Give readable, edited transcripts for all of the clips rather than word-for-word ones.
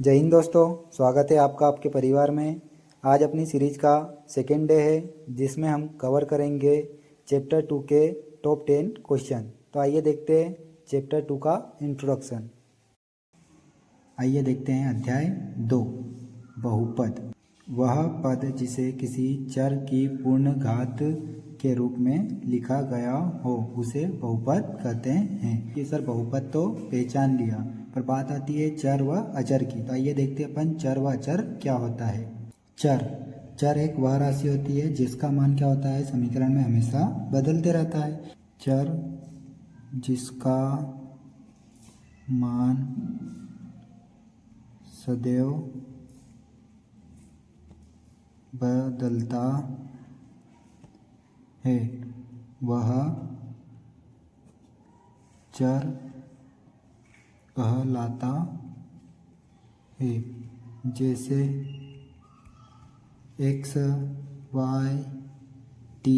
जय हिंद दोस्तों, स्वागत है आपका आपके परिवार में। आज अपनी सीरीज का सेकेंड डे है जिसमें हम कवर करेंगे चैप्टर 2 के टॉप 10 क्वेश्चन। तो आइए देखते हैं चैप्टर 2 का इंट्रोडक्शन। आइए देखते हैं अध्याय 2, बहुपद। वह पद जिसे किसी चर की पूर्ण घात के रूप में लिखा गया हो उसे बहुपद कहते हैं। ये सर बहुपद तो पहचान लिया, पर बात आती है चर व अचर की। तो आइए देखते हैं अपन चर व अचर क्या होता है। चर एक वह राशि होती है जिसका मान क्या होता है, समीकरण में हमेशा बदलते रहता है। चर जिसका मान सदैव बदलता है वह चर कहलाता है। जैसे x, y, t,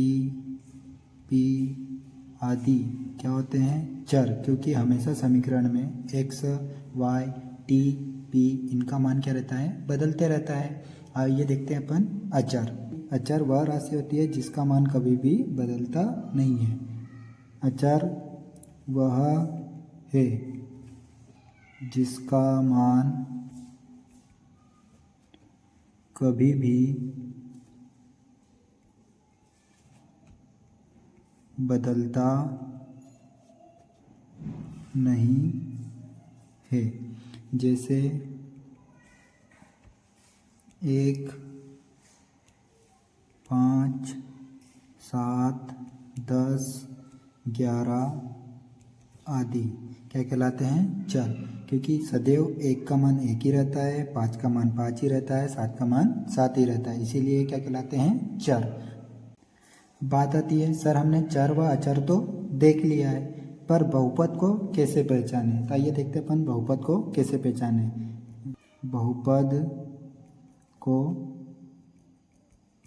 p आदि क्या होते हैं, चर, क्योंकि हमेशा समीकरण में x, y, t, p इनका मान क्या रहता है, बदलते रहता है। आइए देखते हैं अपन अचर। अचर वह राशि होती है जिसका मान कभी भी बदलता नहीं है। अचर वह है जिसका मान कभी भी बदलता नहीं है। जैसे 1, 5, 7, 10, 11 आदि क्या कहलाते हैं, चर, क्योंकि सदैव 1 का मान 1 ही रहता है, 5 का मान 5 ही रहता है, 7 का मान 7 ही रहता है, इसीलिए क्या कहलाते हैं, चर। बात आती है सर हमने चर व अचर तो देख लिया है, पर बहुपद को कैसे पहचाने। तो आइए देखते हैं अपन बहुपद को कैसे पहचाने। बहुपद को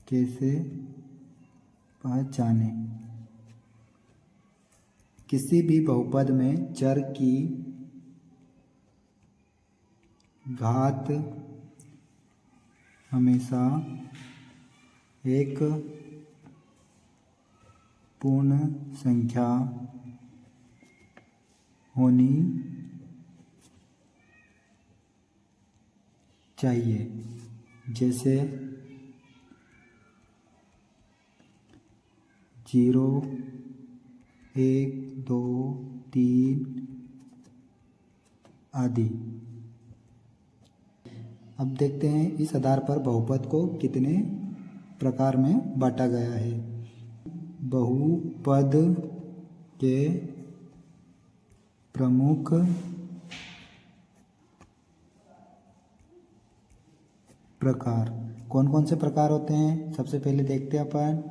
कैसे पहचाने। किसी भी बहुपद में चर की घात हमेशा एक पूर्ण संख्या होनी चाहिए। जैसे 0, 1, 2, 3 आदि। अब देखते हैं इस आधार पर बहुपद को कितने प्रकार में बांटा गया है। बहुपद के प्रमुख प्रकार कौन कौन से प्रकार होते हैं, सबसे पहले देखते हैं अपन।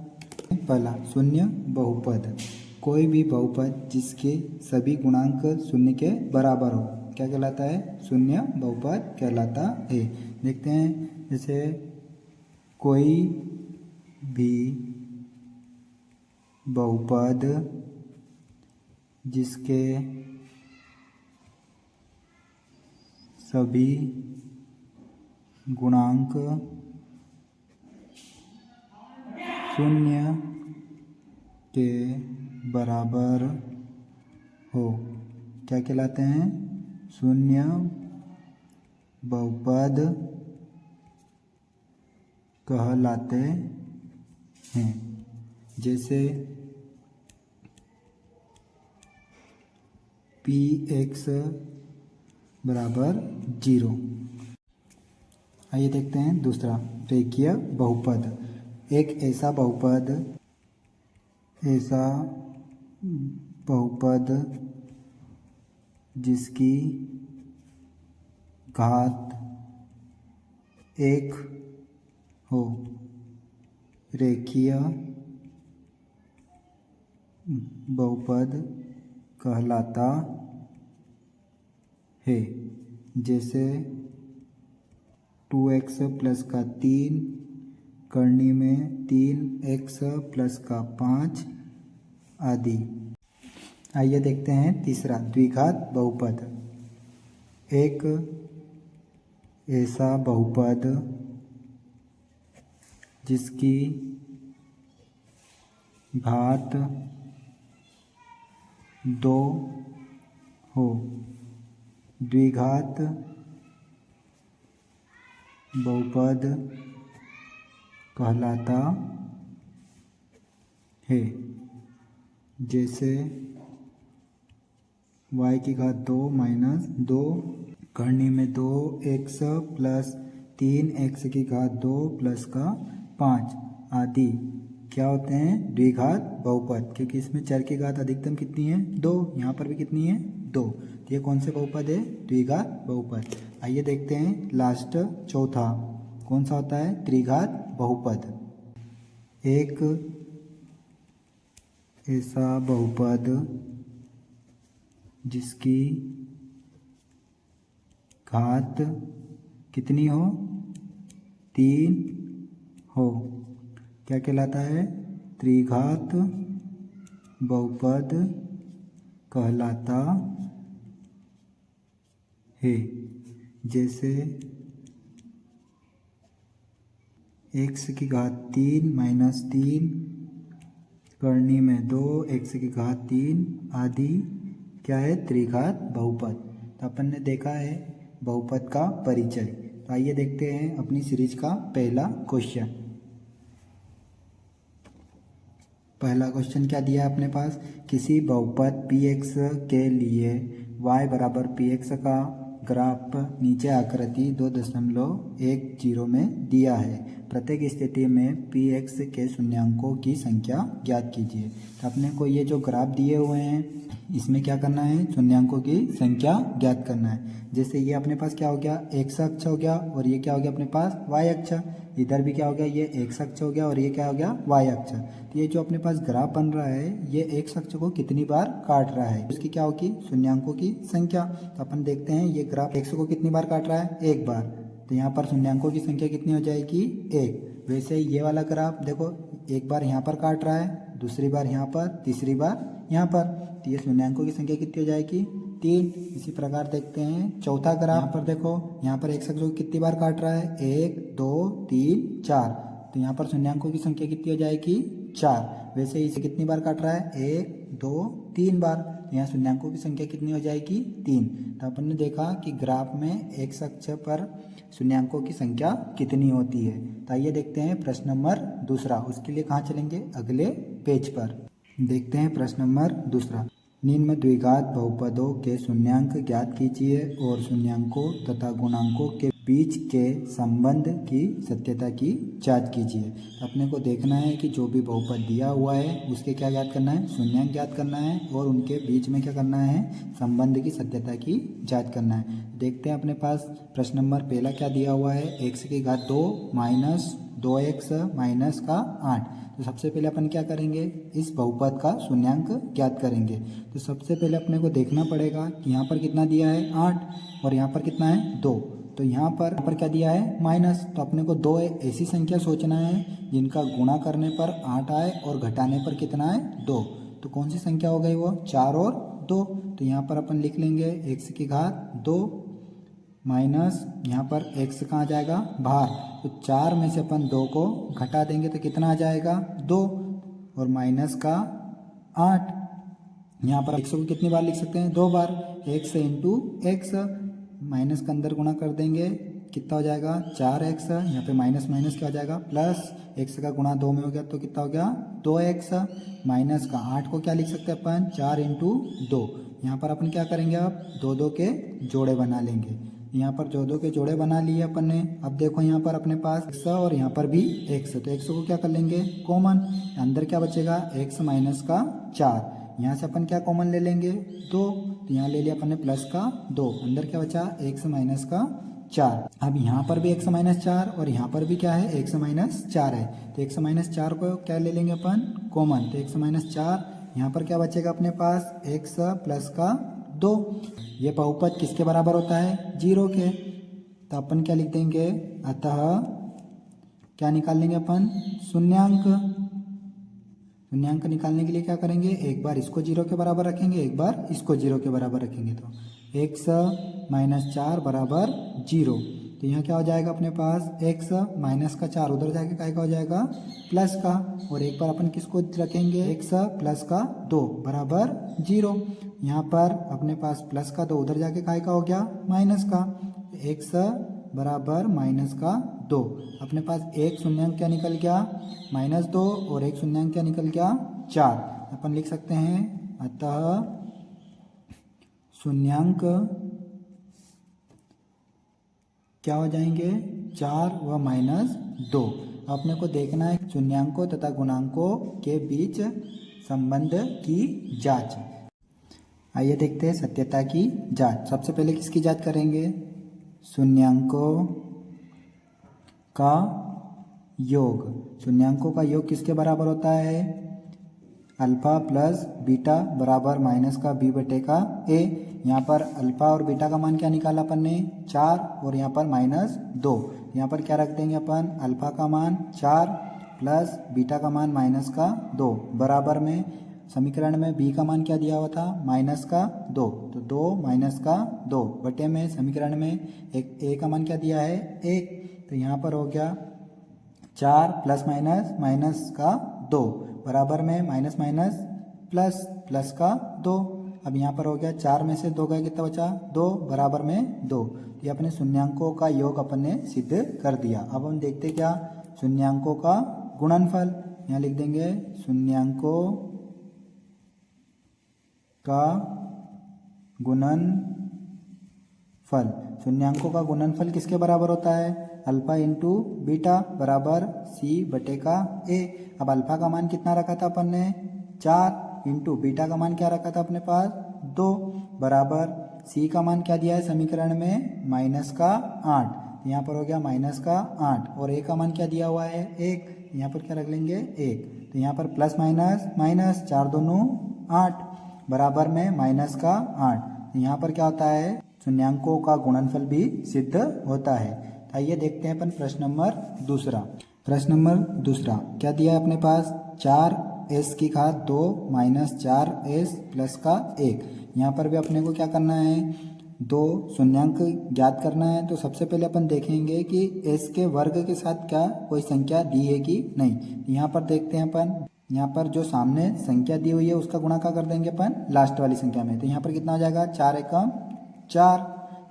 पहला, शून्य बहुपद। कोई भी बहुपद जिसके सभी गुणांक शून्य के बराबर हो क्या कहलाता है, शून्य बहुपद कहलाता है। देखते हैं, जैसे कोई भी बहुपद जिसके सभी गुणांक शून्य के बराबर हो क्या कहलाते हैं, शून्य बहुपद कहलाते हैं। जैसे px बराबर 0। आइए देखते हैं दूसरा, रेखीय बहुपद। एक ऐसा बहुपद जिसकी घात 1 हो रेखीय बहुपद कहलाता है। जैसे 2x प्लस का 3 करनी में 3x प्लस का 5 आदि। आइए देखते हैं तीसरा, द्विघात बहुपद। एक ऐसा बहुपद जिसकी घात 2 हो, द्विघात बहुपद कहलाता है। जैसे y की घात 2 माइनस 2 करनी में 2x प्लस 3x की घात 2 प्लस का 5 आदि क्या होते हैं, द्विघात बहुपद, क्योंकि इसमें चर की घात अधिकतम कितनी है 2, यहाँ पर भी कितनी है 2। तो ये कौन से बहुपद है, द्विघात बहुपद। आइए देखते हैं लास्ट चौथा कौन सा होता है, त्रिघात बहुपद। एक ऐसा बहुपद जिसकी घात कितनी हो, 3 हो, क्या कहलाता है, त्रिघात बहुपद कहलाता है। जैसे x की घात 3 माइनस 3 करनी में 2 x की घात 3 आदि क्या है, त्रिघात बहुपद। तो अपन ने देखा है बहुपद का परिचय। तो आइए देखते हैं अपनी सीरीज का पहला क्वेश्चन। पहला क्वेश्चन क्या दिया है अपने पास, किसी बहुपद px के लिए y बराबर px का ग्राफ नीचे आकृति 2.10 में दिया है। प्रत्येक स्थिति में px के शून्यांकों की संख्या ज्ञात कीजिए। तो अपने को ये जो ग्राफ दिए हुए हैं इसमें क्या करना है, शून्यांकों की संख्या ज्ञात करना है। जैसे ये अपने पास क्या हो गया, x अक्ष हो गया, और ये क्या हो गया अपने पास y अक्ष। इधर भी क्या हो गया, ये x अक्ष हो गया, और ये क्या हो गया y अक्ष। तो ये जो अपने पास ग्राफ बन रहा है ये x अक्ष को कितनी बार काट रहा है, उसकी क्या होगी, शून्यांकों की संख्या। तो अपन देखते हैं ये ग्राफ x को कितनी बार काट रहा है, एक बार। तो यहाँ पर शून्यांकों की संख्या कितनी हो जाएगी, 1। वैसे ही ये वाला ग्राफ देखो, एक बार यहाँ पर काट रहा है, दूसरी बार यहाँ पर, तीसरी बार यहाँ पर। तो ये शून्यांकों की संख्या कितनी हो जाएगी, 3। इसी प्रकार देखते हैं चौथा ग्राफ। यहाँ पर देखो, यहाँ पर x अक्ष को कितनी बार काट रहा है, 1 2 3 4। तो यहाँ पर शून्यांकों की संख्या कितनी हो जाएगी, 4। वैसे इसे कितनी बार काट रहा है, 1 2 3 बार। तो यहाँ शून्यांकों की संख्या कितनी हो जाएगी, 3। तो अपन ने देखा कि ग्राफ में x अक्ष पर शून्यांकों की संख्या कितनी होती है। तो आइए देखते हैं प्रश्न नंबर दूसरा। उसके लिए कहाँ चलेंगे, अगले पेज पर। देखते हैं प्रश्न नंबर दूसरा। निम्न द्विघात बहुपदों के शून्यांक ज्ञात कीजिए और शून्यांकों तथा गुणांकों के बीच के संबंध की सत्यता की जांच कीजिए। अपने को देखना है कि जो भी बहुपद दिया हुआ है उसके क्या ज्ञात करना है, शून्यांक ज्ञात करना है, और उनके बीच में क्या करना है, संबंध की सत्यता की जांच करना है। देखते हैं अपने पास प्रश्न नंबर पहला क्या दिया हुआ है, x की घात 2 माइनस 2x माइनस का 8। तो सबसे पहले अपन क्या करेंगे, इस बहुपद का शून्यांक ज्ञात करेंगे। तो सबसे पहले अपने को देखना पड़ेगा कि यहाँ पर कितना दिया है, 8, और यहाँ पर कितना है, 2। तो यहाँ पर क्या दिया है, माइनस। तो अपने को 2 ऐसी संख्या सोचना है जिनका गुणा करने पर 8 आए और घटाने पर कितना है, 2। तो कौन सी संख्या हो गई वो, 4 और 2। तो यहाँ पर अपन लिख लेंगे x की घात 2 माइनस यहाँ पर x कहाँ जाएगा, बाहर। तो 4 में से अपन 2 को घटा देंगे तो कितना आ जाएगा, 2, और माइनस का 8। यहाँ पर x को कितनी बार लिख सकते हैं, 2 बार। x इंटू एक्स, माइनस का अंदर गुणा कर देंगे, कितना हो जाएगा, 4x। यहाँ पे माइनस माइनस क्या हो जाएगा, प्लस। x का गुणा 2 में हो गया तो कितना हो गया, 2x। माइनस का 8 को क्या लिख सकते हैं अपन, 4 इंटू 2। यहाँ पर अपन क्या करेंगे, अब 2 के जोड़े बना लेंगे। यहाँ पर 2 के जोड़े बना लिए अपन ने। अब देखो यहाँ पर अपने पास x और यहाँ पर भी x। तो x को क्या कर लेंगे, कॉमन। अंदर क्या बचेगा, x माइनस का 4। यहाँ से अपन क्या कॉमन ले लेंगे, 2। तो यहाँ ले लिया अपन ने प्लस का 2। अंदर क्या बचा, x माइनस का 4। अब यहाँ पर भी x माइनस 4 और यहाँ पर भी क्या है, x माइनस 4 है। तो x माइनस 4 को क्या ले लेंगे अपन, कॉमन। तो x माइनस 4, यहाँ पर क्या बचेगा अपने पास, x प्लस का 2। ये बहुपद किसके बराबर होता है, 0 के। तो अपन क्या लिख देंगे, अतः क्या निकाल लेंगे अपन, शून्यांक। शून्यांक निकालने के लिए क्या करेंगे, एक बार इसको 0 के बराबर रखेंगे, एक बार इसको 0 के बराबर रखेंगे। तो x माइनस 4 बराबर 0। तो यहाँ क्या हो जाएगा अपने पास x माइनस का 4 उधर जाके काय का हो जाएगा प्लस का, और एक बार अपन किसको रखेंगे x प्लस का 2 बराबर 0। यहाँ पर अपने पास प्लस का 2 उधर जाके काय का हो गया माइनस का, x बराबर माइनस का 2। अपने पास एक शून्यांक क्या निकल गया -2 और एक शून्यांक क्या निकल गया 4। अपन लिख सकते हैं अतः शून्यांक क्या हो जाएंगे 4 व -2। अपने को देखना है शून्यांकों तथा गुणांकों के बीच संबंध की जांच। आइए देखते हैं सत्यता की जांच। सबसे पहले किसकी जांच करेंगे, शून्यांकों का योग। शून्यांकों का योग किसके बराबर होता है, अल्फा प्लस बीटा बराबर माइनस का b बटे का a। यहाँ पर अल्फा और बीटा का मान क्या निकाला अपन ने 4 और यहाँ पर -2। यहाँ पर क्या रख देंगे अपन, अल्फा का मान 4 प्लस बीटा का मान माइनस का 2 बराबर में समीकरण में b का मान क्या दिया हुआ था माइनस का 2, तो 2 माइनस का 2 बटे में समीकरण में एक a का मान क्या दिया है 1। तो यहाँ पर हो गया 4 प्लस माइनस माइनस का 2 बराबर में माइनस माइनस प्लस प्लस का 2। अब यहाँ पर हो गया 4 में से 2 गया कितना बचा 2 बराबर में 2। ये अपने शून्यांकों का योग अपन ने सिद्ध कर दिया। अब हम देखते क्या, शून्यांकों का गुणनफल। यहाँ लिख देंगे शून्यांकों का गुणनफल। शून्यांकों का गुणनफल किसके बराबर होता है, अल्फा इंटू बीटा बराबर c बटे का a। अब अल्फा का मान कितना रखा था अपन ने 4 इंटू बीटा का मान क्या रखा था अपने पास 2 बराबर c का मान क्या दिया है समीकरण में माइनस का 8। यहाँ पर हो गया माइनस का 8 और a का मान क्या दिया हुआ है 1। यहाँ पर क्या रख लेंगे 1। तो यहाँ पर प्लस माइनस माइनस 4 दूनी 8 बराबर में माइनस का 8। यहाँ पर क्या होता है शून्यांकों का गुणनफल भी सिद्ध होता है। आइए देखते हैं अपन प्रश्न नंबर दूसरा। प्रश्न नंबर दूसरा क्या दिया है अपने पास, 4s की घात 2 माइनस 4s प्लस का 1। यहाँ पर भी अपने को क्या करना है, दो शून्यांक ज्ञात करना है। तो सबसे पहले अपन देखेंगे कि s के वर्ग के साथ क्या कोई संख्या दी है कि नहीं। यहाँ पर देखते हैं अपन, यहाँ पर जो सामने संख्या दी हुई है उसका गुणा क्या कर देंगे अपन लास्ट वाली संख्या में। तो यहाँ पर कितना हो जाएगा 4 एकम 4।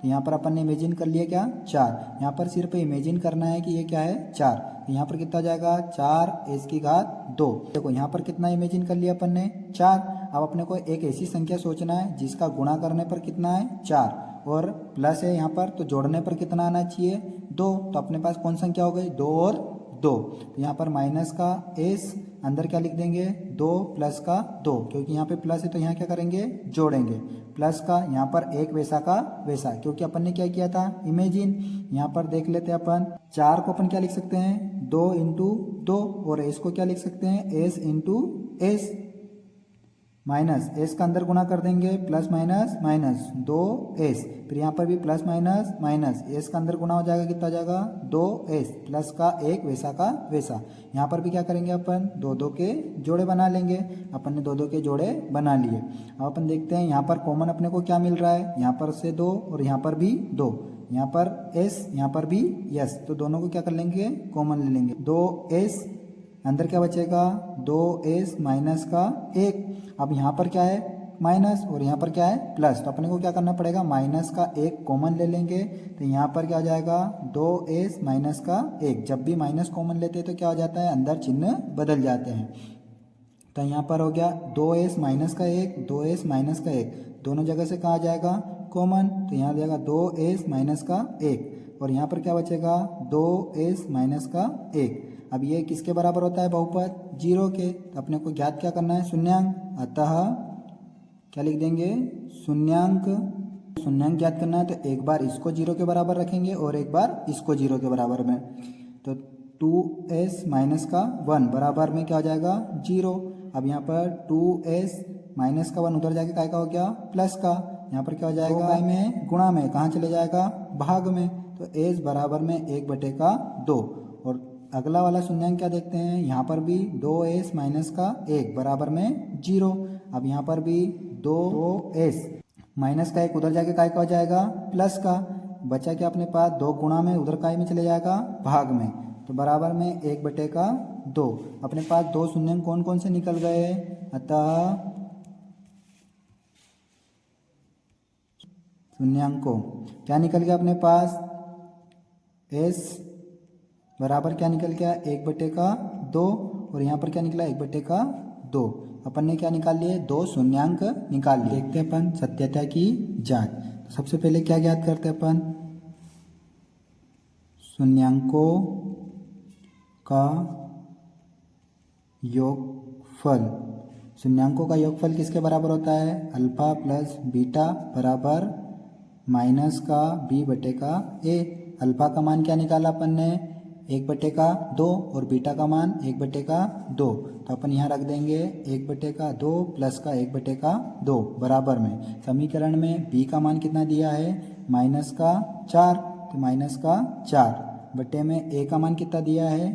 तो यहाँ पर अपन ने इमेजिन कर लिया क्या 4। यहाँ पर सिर्फ इमेजिन करना है कि ये क्या है 4। तो यहाँ पर कितना हो जाएगा 4s की घात 2। देखो यहाँ पर कितना इमेजिन कर लिया अपन ने 4। अब अपने को एक ऐसी संख्या सोचना है जिसका गुणा करने पर कितना है 4 और प्लस है यहाँ पर, तो जोड़ने पर कितना आना चाहिए 2। तो अपने पास कौन संख्या हो गई 2 और 2। तो यहाँ पर माइनस का s अंदर क्या लिख देंगे 2 प्लस का 2, क्योंकि यहाँ पे प्लस है तो यहाँ क्या करेंगे जोड़ेंगे। प्लस का यहाँ पर एक वैसा का वैसा, क्योंकि अपन ने क्या किया था इमेजिन। यहाँ पर देख लेते हैं अपन 4 को अपन क्या लिख सकते हैं 2 इंटू 2 और s को क्या लिख सकते हैं s into s minus s का अंदर गुणा कर देंगे प्लस माइनस माइनस 2s। फिर यहाँ पर भी प्लस माइनस माइनस s का अंदर गुणा हो जाएगा कितना हो जाएगा 2s प्लस का एक वैसा का वैसा। यहाँ पर भी क्या करेंगे अपन 2 के जोड़े बना लेंगे। अपन ने 2 के जोड़े बना लिए। अब अपन देखते हैं यहाँ पर कॉमन अपने को क्या मिल रहा है, यहाँ पर से 2 और यहाँ पर भी 2, यहाँ पर s यहाँ पर भी s, तो दोनों को क्या कर लेंगे कॉमन ले लेंगे। 2s अंदर क्या बचेगा 2s माइनस का 1। अब यहाँ पर क्या है माइनस और यहाँ पर क्या है प्लस, तो अपने को क्या करना पड़ेगा माइनस का 1 कॉमन ले लेंगे। तो यहाँ पर क्या हो जाएगा 2s माइनस का 1। जब भी माइनस कॉमन लेते हैं तो क्या हो जाता है अंदर चिन्ह बदल जाते हैं। तो यहाँ पर हो गया 2s माइनस का 1 2s माइनस का 1, दोनों जगह से कहा जाएगा कॉमन। तो यहाँ आ जाएगा 2s माइनस का 1 और यहाँ पर क्या बचेगा 2s माइनस का 1। अब ये किसके बराबर होता है बहुपद 0 के। तो अपने को ज्ञात क्या करना है शून्यांक, अतः क्या लिख देंगे शून्यांक। शून्यांक ज्ञात करना है तो एक बार इसको 0 के बराबर रखेंगे और एक बार इसको 0 के बराबर में। तो 2s माइनस का 1 बराबर में क्या हो जाएगा 0। अब यहाँ पर 2s माइनस का 1 उधर जाके काय का हो गया प्लस का, यहाँ पर क्या हो जाएगा में गुणा में कहाँ चले जाएगा भाग में। तो s बराबर में 1/2। और अगला वाला शून्यांक क्या देखते हैं, यहाँ पर भी 2s माइनस का 1 बराबर में 0। अब यहाँ पर भी 2s माइनस का 1 उधर जाके काय का हो जाएगा प्लस का। बचा क्या अपने पास, 2 गुणा में उधर काय में चले जाएगा, भाग में, तो बराबर में 1/2। अपने पास 2 शून्यांक कौन कौन से निकल गए, अतः शून्यांकों क्या निकल गया अपने पास, s बराबर क्या निकल गया 1/2 और यहाँ पर क्या निकला 1/2। अपन ने क्या निकाल लिए, 2 शून्यांक निकाल लिए। देखते हैं अपन सत्यता की जांच। तो सबसे पहले क्या ज्ञात करते हैं अपन, शून्यांकों का योगफल। शून्यांकों का योगफल किसके बराबर होता है, अल्फा प्लस बीटा बराबर माइनस का b/a। अल्फा का मान क्या निकाला अपन ने, 1/2 और बीटा का मान 1/2। तो अपन यहाँ रख देंगे 1/2 प्लस का 1/2 बराबर में समीकरण में b का मान कितना दिया है, -4। तो -4 बटे में a का मान कितना दिया है,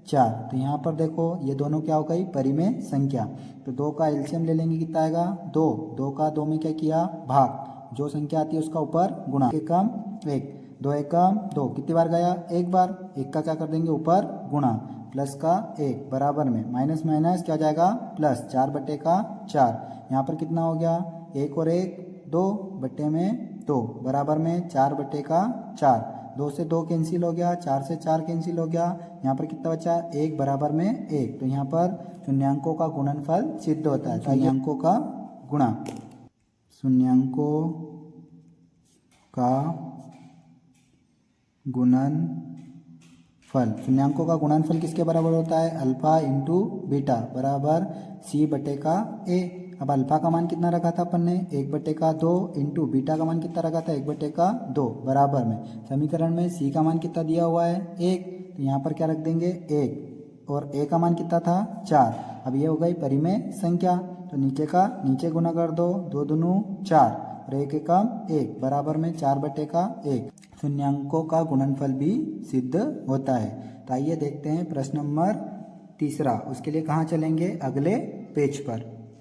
4। तो यहाँ पर देखो ये दोनों क्या हो गई, परिमेय संख्या। तो 2 का एलसीएम ले लेंगे, कितना आएगा 2 का 2 में क्या किया, भाग, जो संख्या आती है उसका ऊपर गुणा, 1 एकम 1, 2 एकम 2, कितनी बार गया, 1 बार, 1 का क्या कर देंगे ऊपर गुणा, प्लस का 1 बराबर में माइनस माइनस क्या जाएगा प्लस, 4/4। यहाँ पर कितना हो गया, 1 और 1 2 बटे में 2 बराबर में 4/4। 2 से 2 कैंसिल हो गया, 4 से 4 कैंसिल हो गया, यहाँ पर कितना बचा, 1 बराबर में 1। तो यहाँ पर शून्यांकों का गुणनफल सिद्ध होता है। शून्यांकों का गुणा, शून्यांकों का गुणनफल। शून्यांकों का गुणनफल किसके बराबर होता है, अल्फा इंटू बीटा बराबर c/a। अब अल्फा का मान कितना रखा था अपन ने, 1/2 इंटू बीटा का मान कितना रखा था, 1/2 बराबर में समीकरण में c का मान कितना दिया हुआ है, 1। तो यहाँ पर क्या रख देंगे 1 और a का मान कितना था, 4। अब ये हो गई परिमेय संख्या, तो नीचे का नीचे गुना कर दो, 2 दूनी 4 और 1 एकम 1 बराबर में 4/1। शून्यांकों का गुणनफल भी सिद्ध होता है। तो आइए देखते हैं प्रश्न नंबर 3। उसके लिए कहाँ चलेंगे, अगले पेज पर।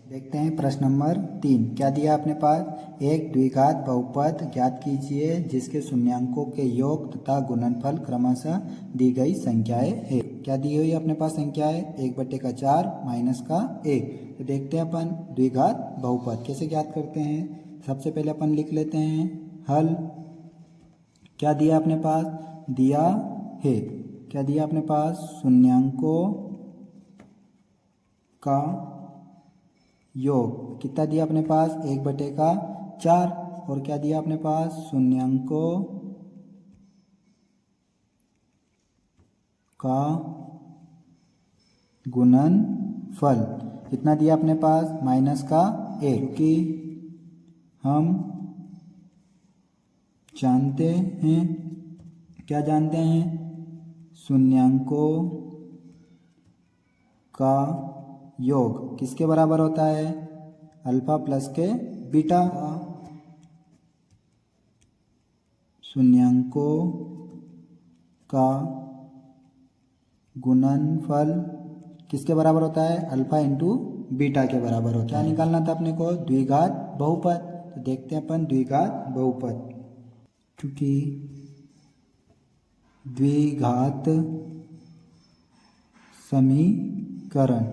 देखते हैं प्रश्न नंबर 3 क्या दिया अपने पास, एक द्विघात बहुपद ज्ञात कीजिए जिसके शून्यांकों के योग तथा गुणनफल क्रमशः दी गई संख्याएं है। क्या दी हुई अपने पास संख्याएं, 1/4 माइनस का 1। तो देखते हैं अपन द्विघात बहुपद कैसे ज्ञात करते हैं। सबसे पहले अपन लिख लेते हैं हल। क्या दिया अपने पास, दिया है, क्या दिया अपने पास, शून्यांकों का योग कितना दिया अपने पास, 1/4 और क्या दिया अपने पास, शून्यांकों का गुणनफल कितना दिया अपने पास, माइनस का 1। क्योंकि हम जानते हैं, क्या जानते हैं, शून्यांकों का योग किसके बराबर होता है, अल्फा प्लस के बीटा। शून्यांकों का गुणनफल किसके बराबर होता है, अल्फा इंटू बीटा के बराबर होता है। क्या निकालना था अपने को, द्विघात बहुपद। तो देखते हैं अपन द्विघात बहुपद, क्योंकि द्विघात समीकरण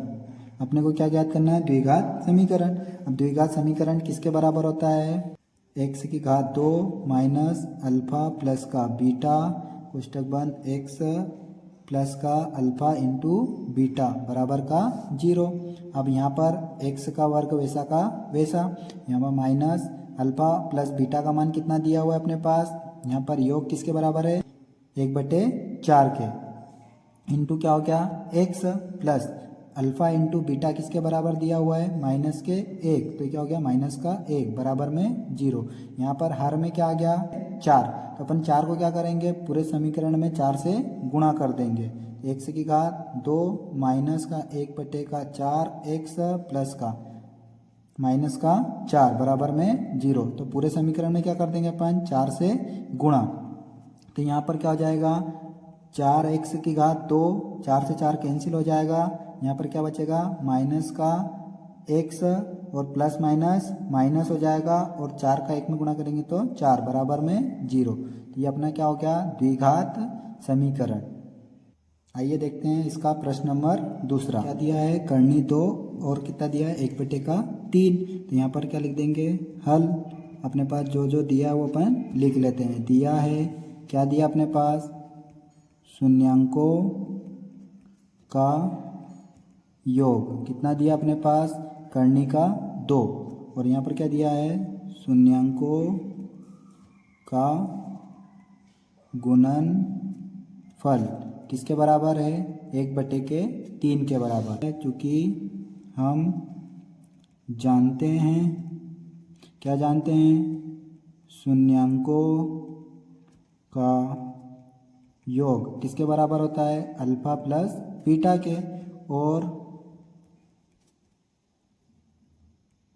अपने को क्या ज्ञात करना है, द्विघात समीकरण। अब द्विघात समीकरण किसके बराबर होता है, x की घात 2 माइनस अल्फा प्लस का बीटा कोष्टक बंद x प्लस का अल्फा इंटू बीटा बराबर का 0। अब यहाँ पर x का वर्ग वैसा का वैसा, यहाँ पर माइनस अल्फा प्लस बीटा का मान कितना दिया हुआ है अपने पास, यहाँ पर योग किसके बराबर है, 1/4 के, इंटू क्या हो गया x plus alpha into beta किसके बराबर दिया हुआ है, माइनस के 1। तो क्या हो गया माइनस का 1 बराबर में 0। यहाँ पर हर में क्या आ गया 4। तो अपन 4 को क्या करेंगे, पूरे समीकरण में 4 से गुणा कर देंगे। x की घात 2 माइनस का 1/4 x प्लस का माइनस का 4 बराबर में 0। तो पूरे समीकरण में क्या कर देंगे अपन, 4 से गुणा। तो यहाँ पर क्या हो जाएगा, 4x की घात 2, 4 से 4 कैंसिल हो जाएगा, यहाँ पर क्या बचेगा माइनस का x और प्लस माइनस माइनस हो जाएगा और 4 का 1 में गुणा करेंगे तो 4 बराबर में 0। तो ये अपना क्या हो गया, द्विघात समीकरण। आइए देखते हैं इसका प्रश्न नंबर दूसरा। क्या दिया है, करनी 2 और कितना दिया है, 1/3। तो यहाँ पर क्या लिख देंगे, हल। अपने पास जो जो दिया है वो अपन लिख लेते हैं। दिया है, क्या दिया अपने पास, शून्यांकों का योग। कितना दिया अपने पास, करनी का 2। और यहाँ पर क्या दिया है, शून्यांकों का गुणनफल किसके बराबर है, 1/3 के बराबर है। चूँकि हम जानते हैं, क्या जानते हैं, शून्यांकों का योग किसके बराबर होता है, अल्फा प्लस बीटा के। और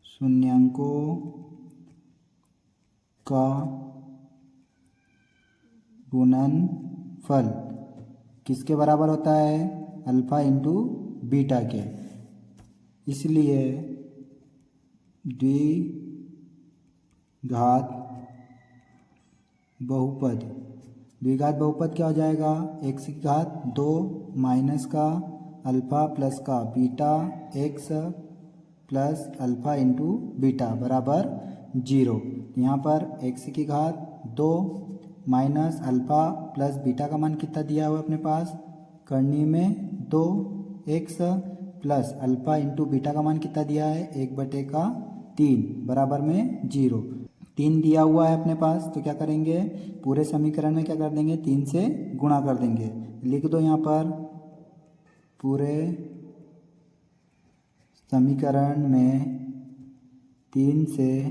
शून्यांकों का गुणनफल किसके बराबर होता है, अल्फा इंटू बीटा के। इसलिए द्विघात बहुपद क्या हो जाएगा, x की घात 2 माइनस का अल्फा प्लस का beta x plus alpha into beta बराबर 0। यहाँ पर x की घात 2 माइनस अल्फा प्लस बीटा का मान कितना दिया हुआ है अपने पास, करनी में 2x plus alpha into beta का मान कितना दिया है, 1/3 बराबर में 0। 3 दिया हुआ है अपने पास, तो क्या करेंगे, पूरे समीकरण में क्या कर देंगे, 3 से गुणा कर देंगे। लिख दो यहाँ पर, पूरे समीकरण में 3 से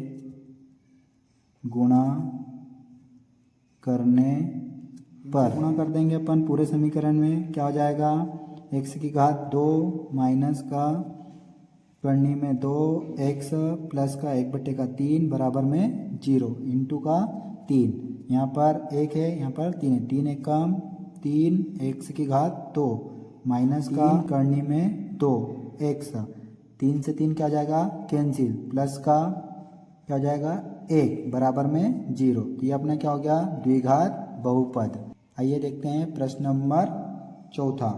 गुणा करने पर, गुणा कर देंगे अपन पूरे समीकरण में, क्या हो जाएगा, x की घात 2 माइनस का करनी में 2x प्लस का 1/3 बराबर में 0 इंटू का 3। यहाँ पर 1 है, यहाँ पर 3 है, 3 एक कम 3, x की घात 2 माइनस का करनी में 2x, 3 से 3 क्या हो जाएगा, कैंसिल, प्लस का क्या हो जाएगा, 1 बराबर में 0। तो ये अपना क्या हो गया, द्विघात बहुपद। आइए देखते हैं प्रश्न नंबर चौथा।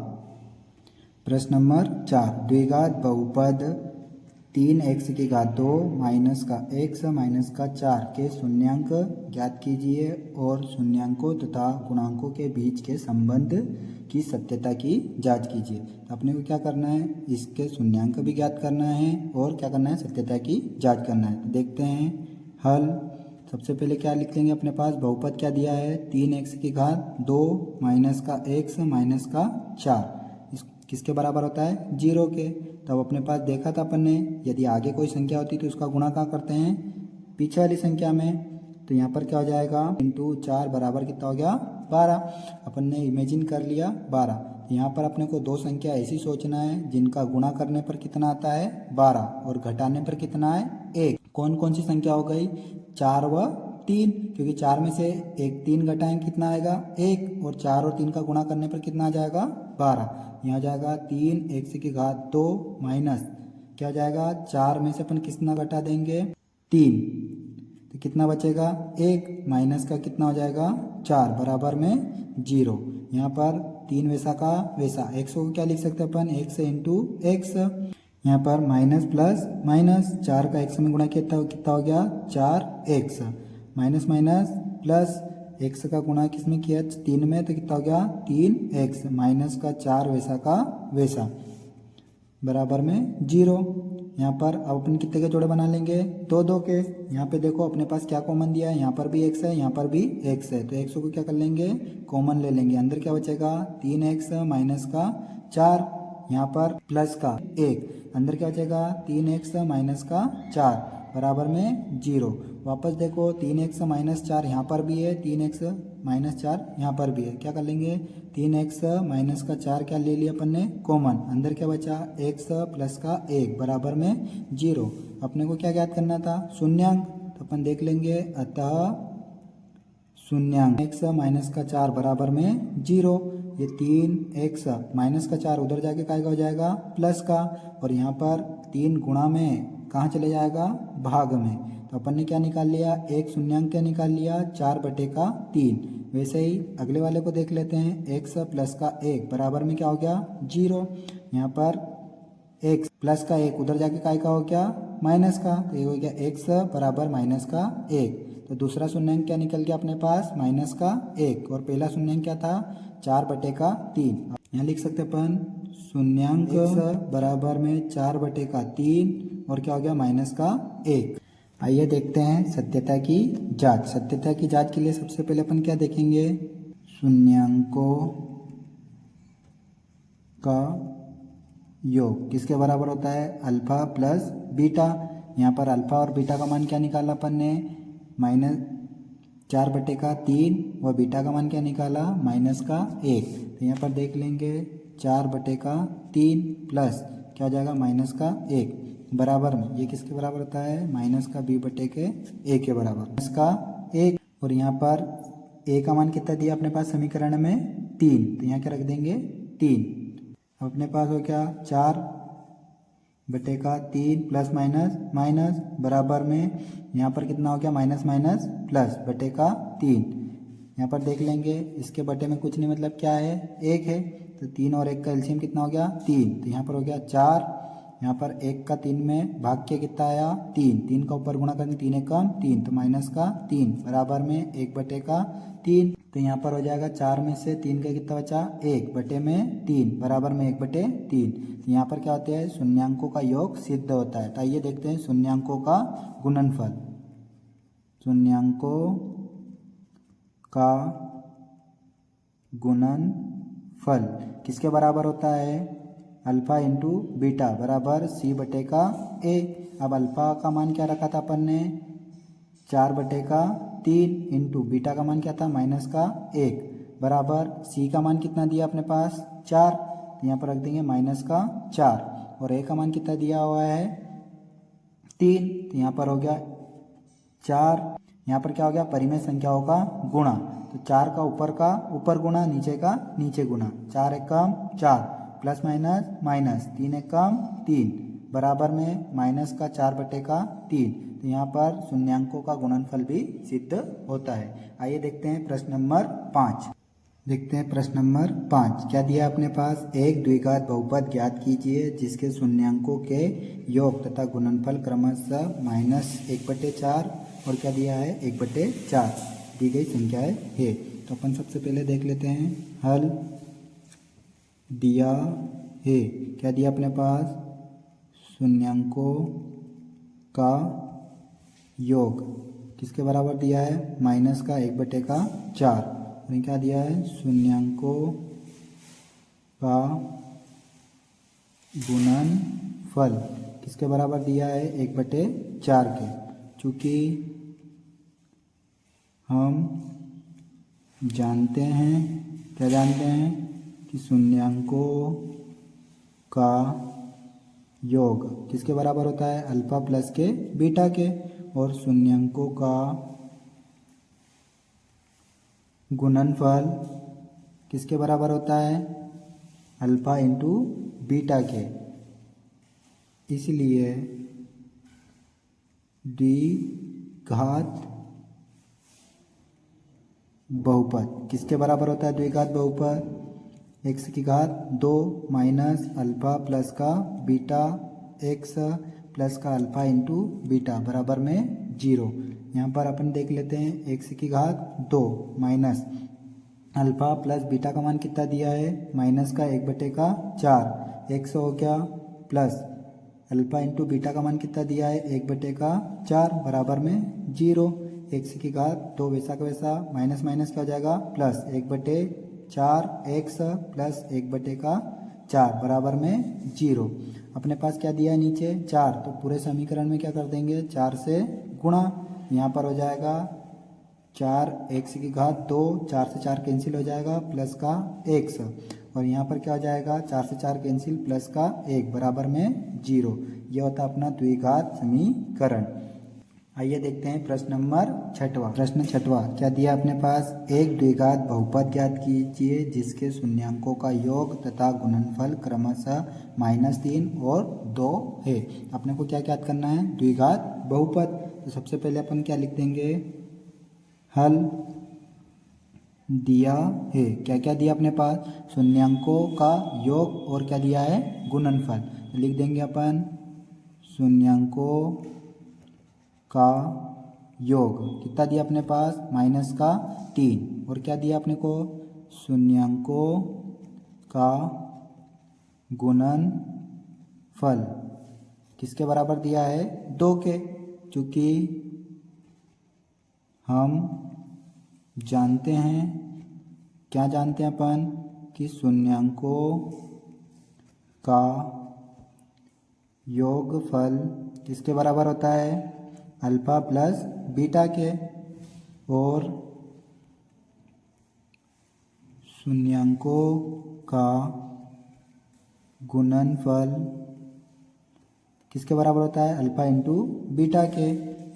प्रश्न नंबर 4, द्विघात बहुपद 3x की घात 2 माइनस का x माइनस का 4 के शून्यांक ज्ञात कीजिए और शून्यांकों तथा गुणांकों के बीच के संबंध की सत्यता की जांच कीजिए। तो अपने को क्या करना है, इसके शून्यांक भी ज्ञात करना है और क्या करना है, सत्यता की जांच करना है। तो देखते हैं हल। सबसे पहले क्या लिख लेंगे, अपने पास बहुपद क्या दिया है, 3x की घात 2 माइनस का x माइनस का 4 किसके बराबर होता है, 0 के। तब अपने पास देखा था अपन ने, यदि आगे कोई संख्या होती तो उसका गुणा कहाँ करते हैं, पीछे वाली संख्या में। तो यहाँ पर क्या हो जाएगा, इंटू 4 बराबर कितना हो गया, 12। अपन ने इमेजिन कर लिया 12। तो यहाँ पर अपने को दो संख्या ऐसी सोचना है जिनका गुणा करने पर कितना आता है, 12, और घटाने पर कितना है, 1। कौन कौन सी संख्या हो गई, 4 व 3, क्योंकि 4 में से एक 3 घटाएंगे कितना आएगा, 1, और 4 और 3 का गुणा करने पर कितना आ जाएगा, 12। यहाँ जाएगा 3x की घात 2 माइनस क्या हो जाएगा, 4 में से अपन कितना घटा देंगे, 3, तो कितना बचेगा, 1, माइनस का कितना हो जाएगा, 4 बराबर में 0। यहाँ पर 3 वैसा का वैसा, x को क्या लिख सकते हैं अपन, x इंटू एक्स। यहाँ पर माइनस प्लस माइनस, 4 का x में गुणा कितना कितना हो गया, 4x, minus minus plus, x का गुणा किस में किया, 3 में, तो कितना हो गया, 3x, माइनस का 4 वैसा का वैसा बराबर में 0। यहाँ पर अब अपन कितने के जोड़े बना लेंगे, 2 2 के। यहाँ पे देखो अपने पास क्या कॉमन दिया है, यहाँ पर भी x है, यहाँ पर भी x है, तो x को क्या कर लेंगे, कॉमन ले लेंगे। अंदर क्या बचेगा, 3x माइनस का 4, यहाँ पर प्लस का 1, अंदर क्या बचेगा, 3x माइनस का 4 बराबर में 0। वापस देखो 3x माइनस 4 यहाँ पर भी है, 3x माइनस 4 यहाँ पर भी है। क्या कर लेंगे, 3x माइनस का 4 क्या ले लिया अपन ने, कॉमन। अंदर क्या बचा, x प्लस का 1 बराबर में 0। अपने को क्या ज्ञात करना था, शून्यांक। तो अपन देख लेंगे, अतः शून्यांक x माइनस का 4 बराबर में 0। ये 3x माइनस का 4 उधर जाके काय का हो जाएगा, प्लस का, और यहाँ पर 3 गुणा में कहाँ चले जाएगा, भाग में। तो अपन ने क्या निकाल लिया, एक शून्यांक क्या निकाल लिया, 4/3। वैसे ही अगले वाले को देख लेते हैं। एक्स प्लस का 1 बराबर में क्या हो गया 0। यहाँ पर एक्स प्लस का 1 उधर जाके काय का हो गया माइनस का, तो ये हो गया एक्स बराबर माइनस का 1। तो दूसरा शून्यांक क्या निकल गया अपने पास माइनस का 1, और पहला शून्यांक क्या था 4/3। यहाँ लिख सकते अपन शून्यांक बराबर में 4/3 और क्या हो गया माइनस का 1। आइए देखते हैं सत्यता की जांच। सत्यता की जांच के लिए सबसे पहले अपन क्या देखेंगे, शून्यांकों का योग किसके बराबर होता है अल्फा प्लस बीटा। यहाँ पर अल्फा और बीटा का मान क्या निकाला अपन ने -4/3 और बीटा का मान क्या निकाला -1। तो यहाँ पर देख लेंगे 4/3 प्लस क्या हो जाएगा -1 बराबर में ये किसके बराबर होता है -b/a के बराबर -1। और यहाँ पर a का मान कितना दिया अपने पास समीकरण में 3, तो यहाँ क्या रख देंगे 3। अपने पास हो क्या 4/3 प्लस माइनस बराबर में यहाँ पर कितना हो गया माइनस प्लस /3। यहाँ पर देख लेंगे इसके बटे में कुछ नहीं मतलब क्या है 1 है, तो 3 और 1 का एलसीएम कितना हो गया 3। तो यहाँ पर हो गया 4, यहाँ पर 1 का 3 में भाग के कितना आया 3, 3 का ऊपर गुणा करेंगे 3 एकम 3, तो -3 बराबर में 1/3। तो यहाँ पर हो जाएगा 4 में से 3 का कितना बचा 1/3 बराबर में 1/3। तो यहाँ पर क्या होता है शून्यांकों का योग सिद्ध होता है। तो आइए देखते हैं शून्यांकों का गुणनफल। शून्यांकों का गुणनफल किसके बराबर होता है अल्फा इंटू बीटा बराबर c/a। अब अल्फा का मान क्या रखा था अपन ने 4/3 इंटू बीटा का मान क्या था -1 बराबर c का मान कितना दिया अपने पास 4, तो यहाँ पर रख देंगे -4। और a का मान कितना दिया हुआ है 3, तो यहाँ पर हो गया 4। यहाँ पर क्या हो गया परिमेय संख्याओं का गुणा, तो 4 का ऊपर गुणा नीचे का नीचे गुणा, 4 एकम 4 प्लस माइनस 3 एकम 3 बराबर में -4/3। तो यहाँ पर शून्यांकों का गुणनफल भी सिद्ध होता है। आइए देखते हैं प्रश्न नंबर 5। देखते हैं प्रश्न नंबर 5 क्या दिया अपने पास, एक द्विघात बहुपद ज्ञात कीजिए जिसके शून्यांकों के योग तथा गुणनफल क्रमशः -1/4 और क्या दिया है 1/4 दी गई संख्याएं है। तो अपन सबसे पहले देख लेते हैं हल दिया है, क्या दिया अपने पास शून्यांकों का योग किसके बराबर दिया है -1/4। और क्या दिया है शून्यांकों का गुणनफल किसके बराबर दिया है 1/4 के। चूँकि हम जानते हैं क्या जानते हैं कि शून्यांकों का योग किसके बराबर होता है अल्फा प्लस के बीटा के, और शून्यांकों का गुणनफल किसके बराबर होता है अल्फा इंटू बीटा के। इसलिए द्विघात बहुपद किसके बराबर होता है द्विघात बहुपद x की घात 2 माइनस अल्फा प्लस का बीटा x प्लस का अल्फा इंटू बीटा बराबर में 0। यहाँ पर अपन देख लेते हैं x की घात 2 माइनस अल्फा प्लस बीटा का मान कितना दिया है -1/4 x हो गया प्लस अल्फा इंटू बीटा का मान कितना दिया है 1/4 बराबर में 0। x की घात 2 वैसा का वैसा माइनस माइनस क्या हो जाएगा प्लस 1/4 x प्लस 1/4 बराबर में 0। अपने पास क्या दिया है नीचे 4, तो पूरे समीकरण में क्या कर देंगे 4 से गुणा। यहाँ पर हो जाएगा 4x की घात 2, 4 से 4 कैंसिल हो जाएगा प्लस का x, और यहाँ पर क्या हो जाएगा 4 से 4 कैंसिल प्लस का 1 बराबर में 0। यह होता है अपना द्विघात समीकरण। आइए देखते हैं प्रश्न नंबर 6वां। प्रश्न 6वां क्या दिया अपने पास, एक द्विघात बहुपद ज्ञात कीजिए जिसके शून्यांकों का योग तथा गुणनफल क्रमशः -3 और 2 है। अपने को क्या ज्ञात करना है द्विघात बहुपद। तो सबसे पहले अपन क्या लिख देंगे हल दिया है। क्या क्या दिया अपने पास? शून्यांकों का योग और क्या दिया है? गुणनफल। तो लिख देंगे अपन शून्यांकों का योग कितना दिया अपने पास? -3। और क्या दिया अपने को? शून्यांकों का गुणनफल किसके बराबर दिया है? 2 के। चूँकि हम जानते हैं, क्या जानते हैं अपन? कि शून्यांकों का योगफल किसके बराबर होता है? अल्फा प्लस बीटा के। और शून्यांकों का गुणनफल किसके बराबर होता है? अल्फा इंटू बीटा के।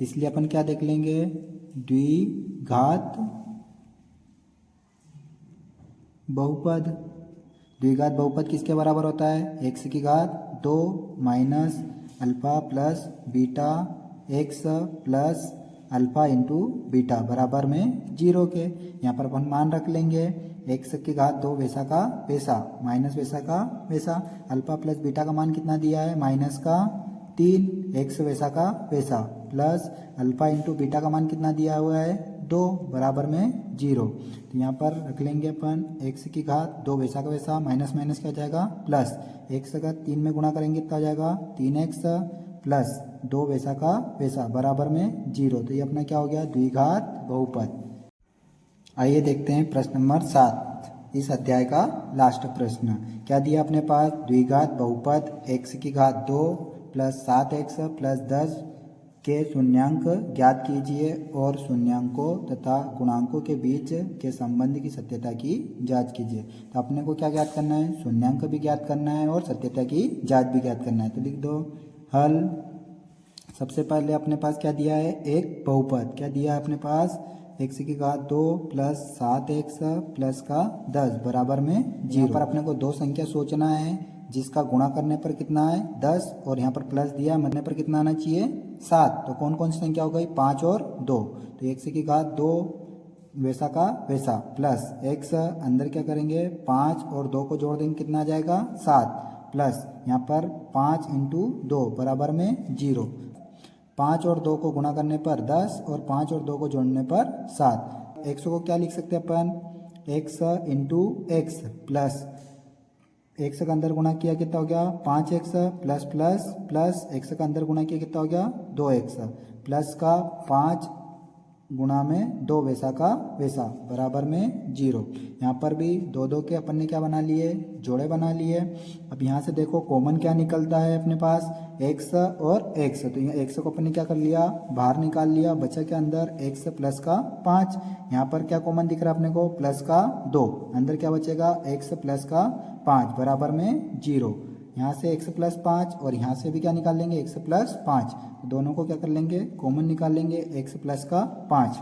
इसलिए अपन क्या देख लेंगे? द्विघात बहुपद। द्विघात बहुपद किसके बराबर होता है? x की घात 2 minus alpha plus beta x plus alpha into beta बराबर में 0 के। यहाँ पर अपन मान रख लेंगे x की घात 2 वैसा का वैसा माइनस वैसा का वैसा। अल्फा प्लस बीटा का मान कितना दिया है? -3। x वैसा का वैसा प्लस अल्फा इंटू बीटा का मान कितना दिया हुआ है? 2 बराबर में 0। तो यहाँ पर रख लेंगे अपन x की घात 2 वैसा का वैसा माइनस माइनस क्या हो जाएगा? प्लस x का 3 में गुणा करेंगे कितना हो जाएगा? 3x प्लस 2 वैसा का वैसा बराबर में 0। तो ये अपना क्या हो गया? द्विघात बहुपद। आइए देखते हैं प्रश्न नंबर 7, इस अध्याय का लास्ट प्रश्न। क्या दिया अपने पास? द्विघात बहुपद x की घात 2 प्लस 7x प्लस 10 के शून्यांक ज्ञात कीजिए और शून्यांकों तथा गुणांकों के बीच के संबंध की सत्यता की जांच कीजिए। तो अपने को क्या ज्ञात करना है? शून्यांक भी ज्ञात करना है और सत्यता की जांच भी ज्ञात करना है। तो लिख दो हल। सबसे पहले अपने पास क्या दिया है? एक बहुपद। क्या दिया है अपने पास? x की घात 2 प्लस 7x प्लस का 10 बराबर में 0। यहाँ पर अपने को दो संख्या सोचना है जिसका गुणा करने पर कितना है? 10 और यहाँ पर प्लस दिया मरने पर कितना आना चाहिए? 7। तो कौन कौन सी संख्या हो गई? 5 और 2। तो x की घात 2 वैसा का वैसा प्लस x अंदर क्या करेंगे? 5 और 2 को जोड़ देंगे कितना आ जाएगा? 7 प्लस यहाँ पर 5 इंटू 2 बराबर में 0। 5 और 2 को गुणा करने पर 10 और 5 और 2 को जोड़ने पर 7। x को क्या लिख सकते हैं अपन? x into x plus x का अंदर गुणा किया कितना हो गया? 5x plus plus plus x का अंदर गुणा किया कितना हो गया? 2x प्लस का 5 गुणा में 2 वैसा का वैसा बराबर में 0। यहाँ पर भी 2 2 के अपन ने क्या बना लिए? जोड़े बना लिए। अब यहाँ से देखो कॉमन क्या निकलता है अपने पास? x और x। तो यहाँ x को अपन ने क्या कर लिया? बाहर निकाल लिया। बचा के अंदर x प्लस का 5। यहाँ पर क्या कॉमन दिख रहा है अपने को? प्लस का 2। अंदर क्या बचेगा? x प्लस का 5 बराबर में 0। यहाँ से x प्लस 5 और यहाँ से भी क्या निकाल लेंगे? x plus 5। दोनों को क्या कर लेंगे? कॉमन निकाल लेंगे। x प्लस का 5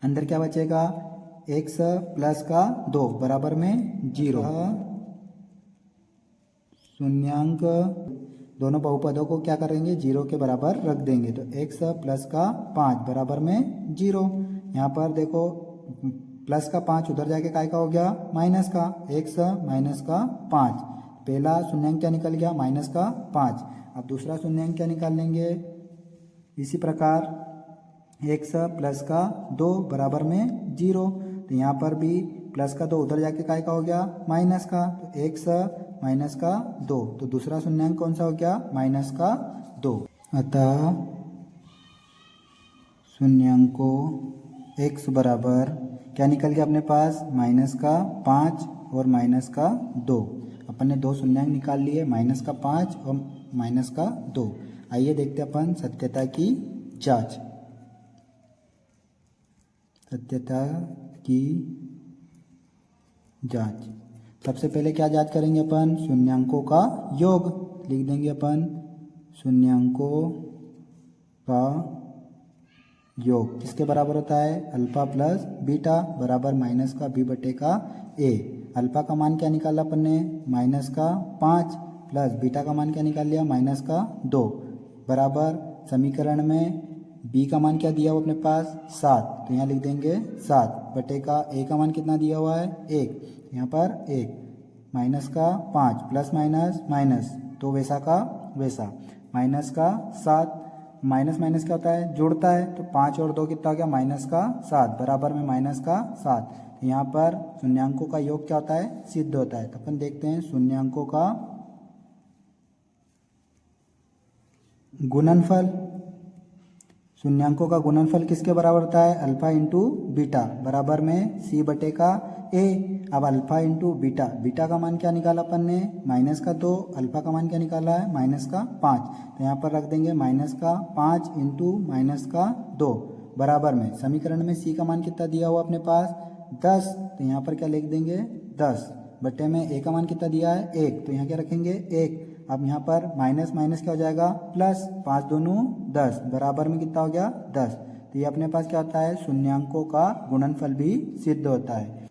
अंदर क्या बचेगा? x प्लस का 2 बराबर में 0। शून्यांक दोनों बहुपदों को क्या करेंगे? 0 के बराबर रख देंगे। तो x प्लस का 5 बराबर में 0। यहाँ पर देखो प्लस का 5 उधर जाके काय का हो गया? माइनस का। x माइनस का 5। पहला शून्यांक क्या निकल गया? माइनस का 5। अब दूसरा शून्यांक क्या निकाल लेंगे? इसी प्रकार x प्लस का 2 बराबर में 0। तो यहाँ पर भी प्लस का 2 उधर जाके काय का हो गया? माइनस का। तो x माइनस का 2। तो दूसरा शून्यांक कौन सा हो गया? माइनस का 2। अतः शून्यांकों x बराबर क्या निकल गया अपने पास? माइनस का 5 और माइनस का 2। अपन ने दो शून्यांक निकाल लिए, माइनस का 5 और माइनस का 2। आइए देखते हैं अपन सत्यता की जांच। सत्यता की जांच। सबसे पहले क्या जांच करेंगे अपन? शून्यांकों का योग। लिख देंगे अपन शून्यांकों का योग किसके बराबर होता है? अल्फा प्लस बीटा बराबर माइनस का b बटे का a। अल्फा का मान क्या निकाला अपन ने? माइनस का 5 प्लस बीटा का मान क्या निकाल लिया? माइनस का 2 बराबर समीकरण में बी का मान क्या दिया हुआ अपने पास 7, तो यहाँ लिख देंगे 7 बटे का ए का मान कितना दिया हुआ है 1, यहाँ पर 1 माइनस का 5 प्लस माइनस माइनस तो वैसा का वैसा माइनस का 7 माइनस माइनस क्या होता है जुड़ता है, तो 5 और 2 कितना हो गया माइनस का 7 बराबर में माइनस का 7। तो यहाँ पर शून्यांकों का योग क्या होता है सिद्ध होता है। तो अपन देखते हैं शून्यांकों का गुणनफल। शून्यांकों का गुणनफल किसके बराबर होता है अल्फा इंटू बीटा बराबर में सी बटे का ए। अब अल्फा इंटू बीटा, बीटा का मान क्या निकाला अपन ने माइनस का 2, अल्फा का मान क्या निकाला है माइनस का 5, तो यहाँ पर रख देंगे माइनस का 5 इंटू माइनस का 2 बराबर में समीकरण में सी का मान कितना दिया हुआ अपने पास 10, तो यहाँ पर क्या लिख देंगे 10 बटे में ए का मान कितना दिया है 1, तो यहाँ क्या रखेंगे 1। अब यहाँ पर माइनस माइनस क्या हो जाएगा प्लस, 5 दूनी 10 बराबर में कितना हो गया 10। तो ये अपने पास क्या होता है शून्यांकों का गुणनफल भी सिद्ध होता है।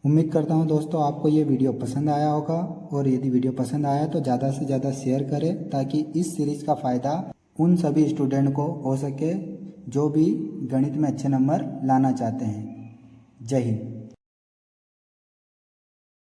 उम्मीद करता हूँ दोस्तों आपको ये वीडियो पसंद आया होगा, और यदि वीडियो पसंद आया तो ज़्यादा से ज़्यादा शेयर करें ताकि इस सीरीज़ का फ़ायदा उन सभी स्टूडेंट को हो सके जो भी गणित में अच्छे नंबर लाना चाहते हैं। जय हिंद।